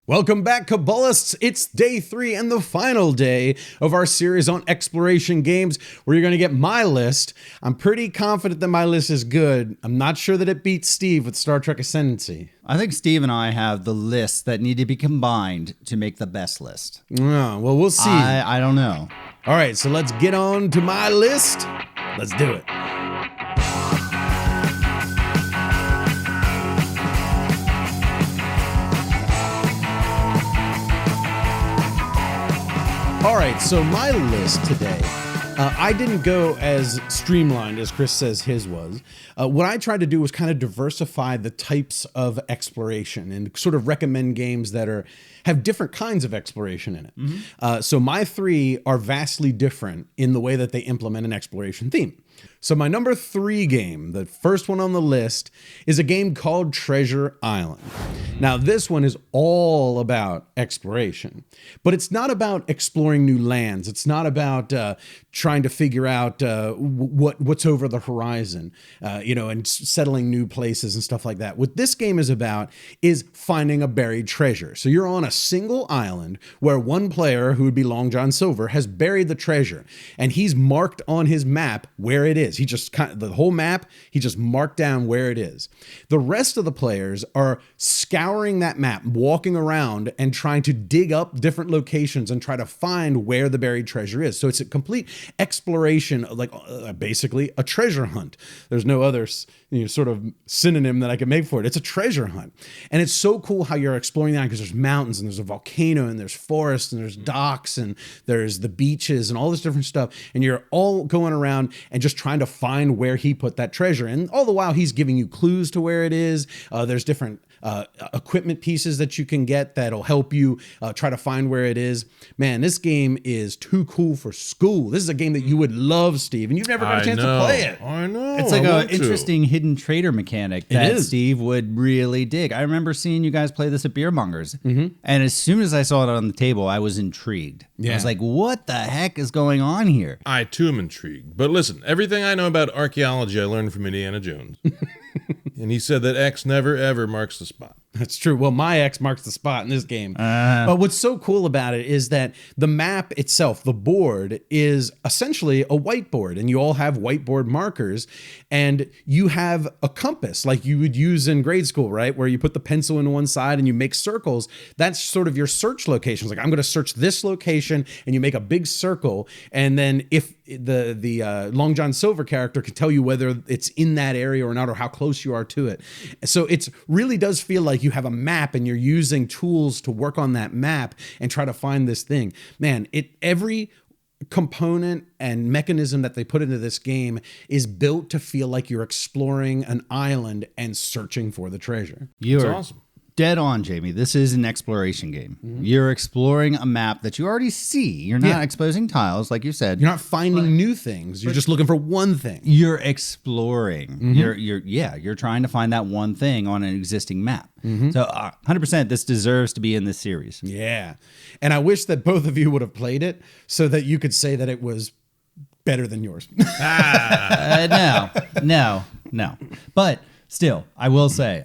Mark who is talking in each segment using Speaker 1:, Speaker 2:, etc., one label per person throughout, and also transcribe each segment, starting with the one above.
Speaker 1: Welcome back, Cabalists. It's day 3 and the final day of our series on exploration games, where you're going to get my list. I'm pretty confident that my list is good. I'm not sure that it beats Steve with Star Trek Ascendancy.
Speaker 2: I think Steve and I have the lists that need to be combined to make the best list.
Speaker 1: Oh, well, we'll see.
Speaker 2: I don't know.
Speaker 1: All right, so let's get on to my list. Let's do it. All right, so my list today, I didn't go as streamlined as Chris says his was. What I tried to do was kind of diversify the types of exploration and sort of recommend games that have different kinds of exploration in it. Mm-hmm. So my 3 are vastly different in the way that they implement an exploration theme. So my number 3 game, the first one on the list, is a game called Treasure Island. Now, this one is all about exploration, but it's not about exploring new lands. It's not about trying to figure out what's over the horizon, and settling new places and stuff like that. What this game is about is finding a buried treasure. So you're on a single island where one player, who would be Long John Silver, has buried the treasure, and he's marked on his map where it is. He just the whole map, he just marked down where it is. The rest of the players are scouring that map, walking around and trying to dig up different locations and try to find where the buried treasure is. So it's a complete exploration, like basically a treasure hunt. There's no other sort of synonym that I can make for it. It's a treasure hunt. And it's so cool how you're exploring that, because there's mountains and there's a volcano and there's forests and there's docks and there's the beaches and all this different stuff. And you're all going around and just trying to find where he put that treasure. And all the while he's giving you clues to where it is. There's different equipment pieces that you can get that'll help you try to find where it is. Man, this game is too cool for school. This is a game that you would love, Steve, and you've never got a chance to play it.
Speaker 3: I know.
Speaker 2: It's like an interesting hidden trader mechanic that Steve would really dig. I remember seeing you guys play this at Beer Mongers, and as soon as I saw it on the table, I was intrigued. I was like, what the heck is going on here?
Speaker 3: I, too, am intrigued. But listen, everything I know about archaeology, I learned from Indiana Jones. And he said that X never, ever marks the spot.
Speaker 1: That's true. Well, my X marks the spot in this game. But what's so cool about it is that the map itself, the board, is essentially a whiteboard, and you all have whiteboard markers, and you have a compass like you would use in grade school, right? Where you put the pencil in one side and you make circles. That's sort of your search locations. Like, I'm going to search this location, and you make a big circle. And then if the Long John Silver character can tell you whether it's in that area or not, or how close you are to it. So it really does feel like you have a map and you're using tools to work on that map and try to find this thing. Man, every component and mechanism that they put into this game is built to feel like you're exploring an island and searching for the treasure.
Speaker 2: You're
Speaker 3: awesome.
Speaker 2: Dead on, Jamie. This is an exploration game. Mm-hmm. You're exploring a map that you already see. You're not exposing tiles, like you said.
Speaker 1: You're not finding new things. You're just looking for one thing.
Speaker 2: You're exploring. Mm-hmm. You're trying to find that one thing on an existing map. Mm-hmm. So 100%, this deserves to be in this series.
Speaker 1: Yeah. And I wish that both of you would have played it so that you could say that it was better than yours.
Speaker 2: No. But still, I will say,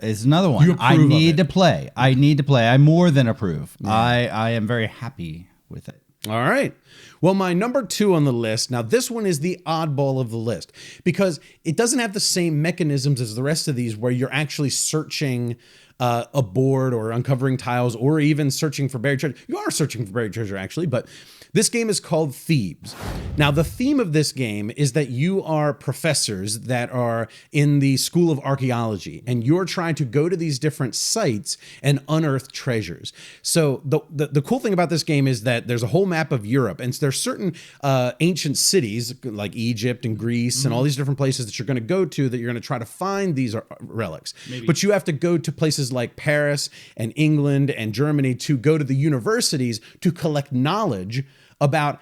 Speaker 2: it's another one. I need to play. I more than approve. Yeah. I am very happy with it.
Speaker 1: All right. Well, my number 2 on the list, now this one is the oddball of the list, because it doesn't have the same mechanisms as the rest of these where you're actually searching a board or uncovering tiles or even searching for buried treasure. You are searching for buried treasure, actually, but this game is called Thebes. Now, the theme of this game is that you are professors that are in the School of Archaeology, and you're trying to go to these different sites and unearth treasures. So the cool thing about this game is that there's a whole map of Europe, and there's certain ancient cities like Egypt and Greece and all these different places that you're going to go to that you're going to try to find these relics. Maybe. But you have to go to places like Paris and England and Germany to go to the universities to collect knowledge about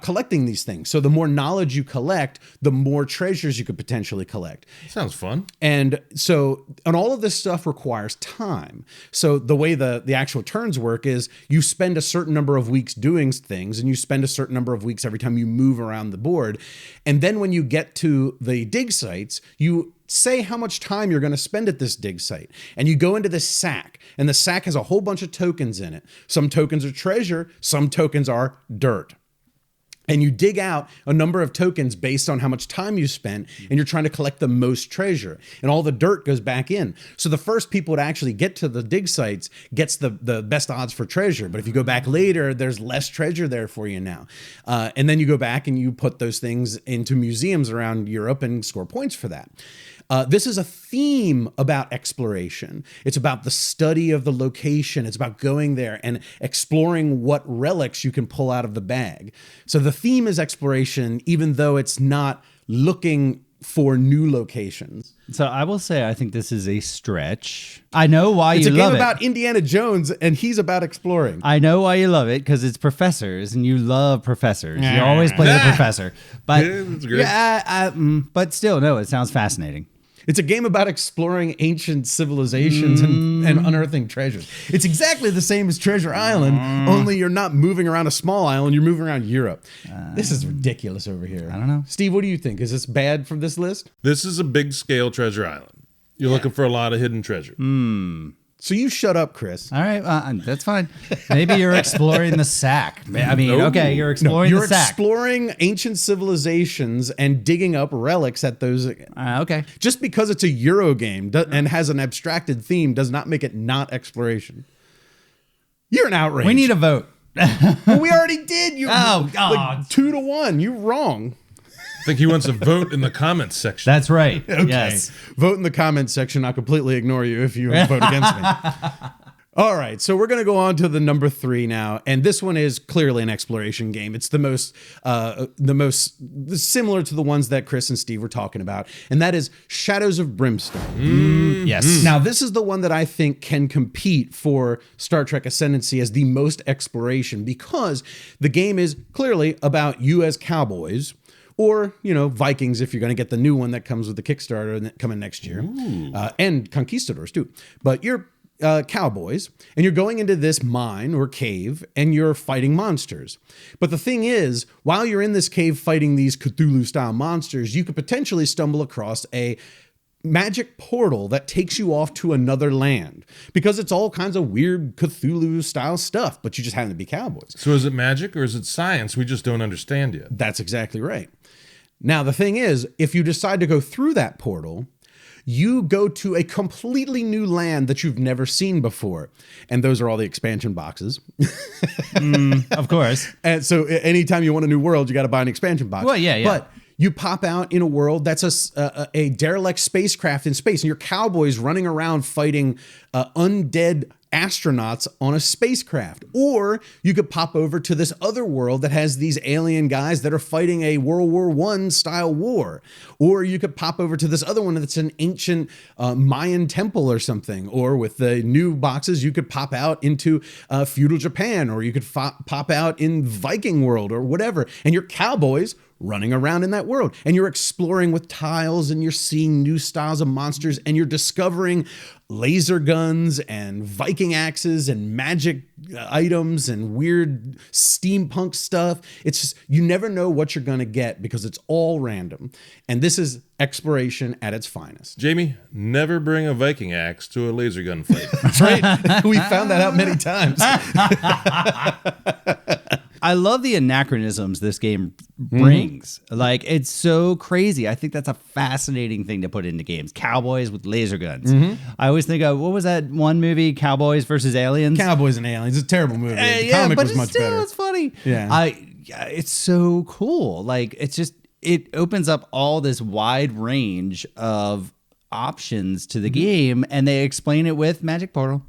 Speaker 1: collecting these things. So the more knowledge you collect, the more treasures you could potentially collect.
Speaker 3: Sounds fun.
Speaker 1: And all of this stuff requires time. So the way the actual turns work is you spend a certain number of weeks doing things, and you spend a certain number of weeks every time you move around the board. And then when you get to the dig sites, you say how much time you're going to spend at this dig site. And you go into this sack, and the sack has a whole bunch of tokens in it. Some tokens are treasure, some tokens are dirt. And you dig out a number of tokens based on how much time you spent, and you're trying to collect the most treasure. And all the dirt goes back in. So the first people to actually get to the dig sites gets the best odds for treasure. But if you go back later, there's less treasure there for you now. And then you go back and you put those things into museums around Europe and score points for that. This is a theme about exploration. It's about the study of the location. It's about going there and exploring what relics you can pull out of the bag. So the theme is exploration, even though it's not looking for new locations.
Speaker 2: So I will say I think this is a stretch. I know why you love it.
Speaker 1: It's a game about Indiana Jones, and he's about exploring.
Speaker 2: I know why you love it, because it's professors, and you love professors. You always play the professor. But
Speaker 3: Yeah, that's great.
Speaker 2: but still, no, it sounds fascinating.
Speaker 1: It's a game about exploring ancient civilizations and unearthing treasures. It's exactly the same as Treasure Island, only you're not moving around a small island, you're moving around Europe. This is ridiculous over here.
Speaker 2: I don't know.
Speaker 1: Steve, what do you think? Is this bad from this list?
Speaker 3: This is a big scale Treasure Island. You're looking for a lot of hidden treasure.
Speaker 1: So you shut up, Chris.
Speaker 2: All right, that's fine. Maybe you're exploring the sack. I mean, okay, you're exploring
Speaker 1: You're
Speaker 2: the sack.
Speaker 1: exploring ancient civilizations and digging up relics at those.
Speaker 2: Okay.
Speaker 1: Just because it's a Euro game and has an abstracted theme does not make it not exploration. You're an outrage.
Speaker 2: We need a vote.
Speaker 1: Well, we already did. You
Speaker 2: Oh, God.
Speaker 1: like 2-1. You're wrong.
Speaker 3: I think he wants to vote in the comments section.
Speaker 2: That's right.
Speaker 1: Okay.
Speaker 2: Yes.
Speaker 1: Vote in the comments section. I'll completely ignore you if you vote against me. All right, so we're going to go on to the number 3 now, and this one is clearly an exploration game. It's the most similar to the ones that Chris and Steve were talking about, and that is Shadows of Brimstone.
Speaker 2: Yes.
Speaker 1: Now, this is the one that I think can compete for Star Trek Ascendancy as the most exploration, because the game is clearly about you as cowboys, or, Vikings if you're going to get the new one that comes with the Kickstarter coming next year, and conquistadors too. But you're cowboys, and you're going into this mine or cave, and you're fighting monsters. But the thing is, while you're in this cave fighting these Cthulhu-style monsters, you could potentially stumble across a magic portal that takes you off to another land, because it's all kinds of weird Cthulhu-style stuff, but you just happen to be cowboys.
Speaker 3: So is it magic or is it science? We just don't understand yet.
Speaker 1: That's exactly right. Now, the thing is, if you decide to go through that portal, you go to a completely new land that you've never seen before. And those are all the expansion boxes.
Speaker 2: Of course.
Speaker 1: And so anytime you want a new world, you got to buy an expansion box.
Speaker 2: Well, yeah.
Speaker 1: But you pop out in a world that's a derelict spacecraft in space, and you're cowboys running around fighting undead astronauts on a spacecraft. Or you could pop over to this other world that has these alien guys that are fighting a World War I style war. Or you could pop over to this other one that's an ancient Mayan temple or something. Or with the new boxes, you could pop out into feudal Japan, or you could pop out in Viking world or whatever. And you're cowboys running around in that world, and you're exploring with tiles, and you're seeing new styles of monsters, and you're discovering laser guns and Viking axes and magic items and weird steampunk stuff. It's just, you never know what you're going to get because it's all random. And this is exploration at its finest.
Speaker 3: Jamie, never bring a Viking axe to a laser gun fight.
Speaker 1: That's right. We found that out many times.
Speaker 2: I love the anachronisms this game brings. Like, it's so crazy. I think that's a fascinating thing to put into games. Cowboys with laser guns. I always think of, what was that one movie, Cowboys versus Aliens?
Speaker 1: Cowboys and Aliens. It's a terrible movie. The comic
Speaker 2: but
Speaker 1: was much better.
Speaker 2: It's funny.
Speaker 1: Yeah.
Speaker 2: It's so cool. Like, it opens up all this wide range of options to the game, and they explain it with Magic Portal.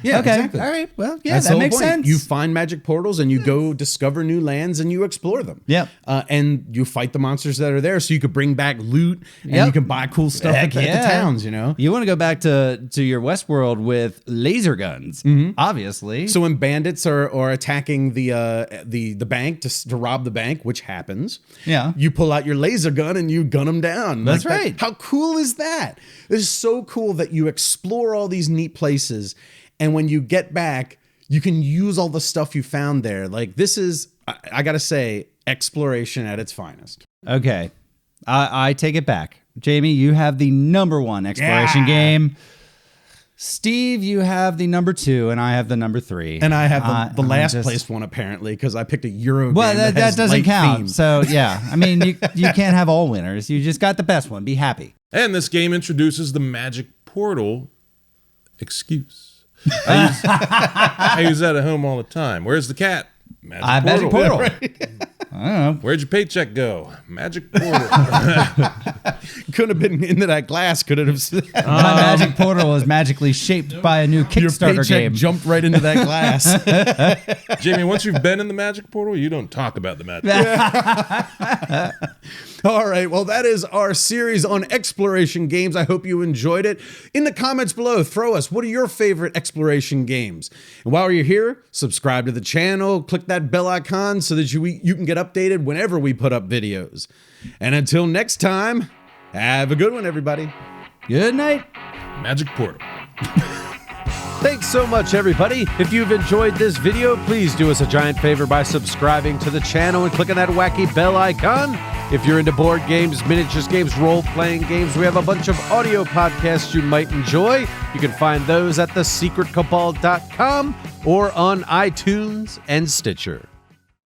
Speaker 1: Yeah,
Speaker 2: okay.
Speaker 1: exactly.
Speaker 2: All right. Well, yeah,
Speaker 1: That's the
Speaker 2: that
Speaker 1: whole
Speaker 2: makes
Speaker 1: point.
Speaker 2: sense.
Speaker 1: You find magic portals and you go discover new lands and you explore them.
Speaker 2: Yep.
Speaker 1: And you fight the monsters that are there, so you could bring back loot and
Speaker 2: Yep.
Speaker 1: you can buy cool stuff at the towns, You
Speaker 2: want to go back to your Westworld with laser guns, obviously.
Speaker 1: So when bandits are attacking the bank to rob the bank, which happens,
Speaker 2: Yeah.
Speaker 1: you pull out your laser gun and you gun them down.
Speaker 2: That's right.
Speaker 1: How cool is that? This is so cool that you explore all these neat places, and when you get back, you can use all the stuff you found there. Like, this is, I gotta say, exploration at its finest.
Speaker 2: Okay. I take it back. Jamie, you have the number 1 exploration game. Steve, you have the number 2, and I have the number 3.
Speaker 1: And I have the last placed one, apparently, because I picked a Euro
Speaker 2: well,
Speaker 1: game
Speaker 2: that doesn't count.
Speaker 1: Theme.
Speaker 2: So, yeah. I mean, you can't have all winners. You just got the best one. Be happy.
Speaker 3: And this game introduces the magic portal excuse. I use that at home all the time. Where's the cat?
Speaker 2: Magic portal.
Speaker 1: Right.
Speaker 2: I don't know.
Speaker 3: Where'd your paycheck go? Magic portal.
Speaker 1: Could have been into that glass. Could it have?
Speaker 2: My magic portal was magically shaped by a new Kickstarter
Speaker 1: Your paycheck
Speaker 2: game.
Speaker 1: jumped right into that glass.
Speaker 3: Jamie, once you've been in the magic portal, you don't talk about the magic portal.
Speaker 1: All right. Well, that is our series on exploration games. I hope you enjoyed it. In the comments below, throw us, what are your favorite exploration games? And while you're here, subscribe to the channel, click that bell icon so that you can get updated whenever we put up videos. And until next time, have a good one, everybody.
Speaker 2: Good night.
Speaker 3: Magic portal.
Speaker 4: Thanks so much, everybody. If you've enjoyed this video, please do us a giant favor by subscribing to the channel and clicking that wacky bell icon. If you're into board games, miniatures games, role-playing games, we have a bunch of audio podcasts you might enjoy. You can find those at thesecretcabal.com or on iTunes and Stitcher.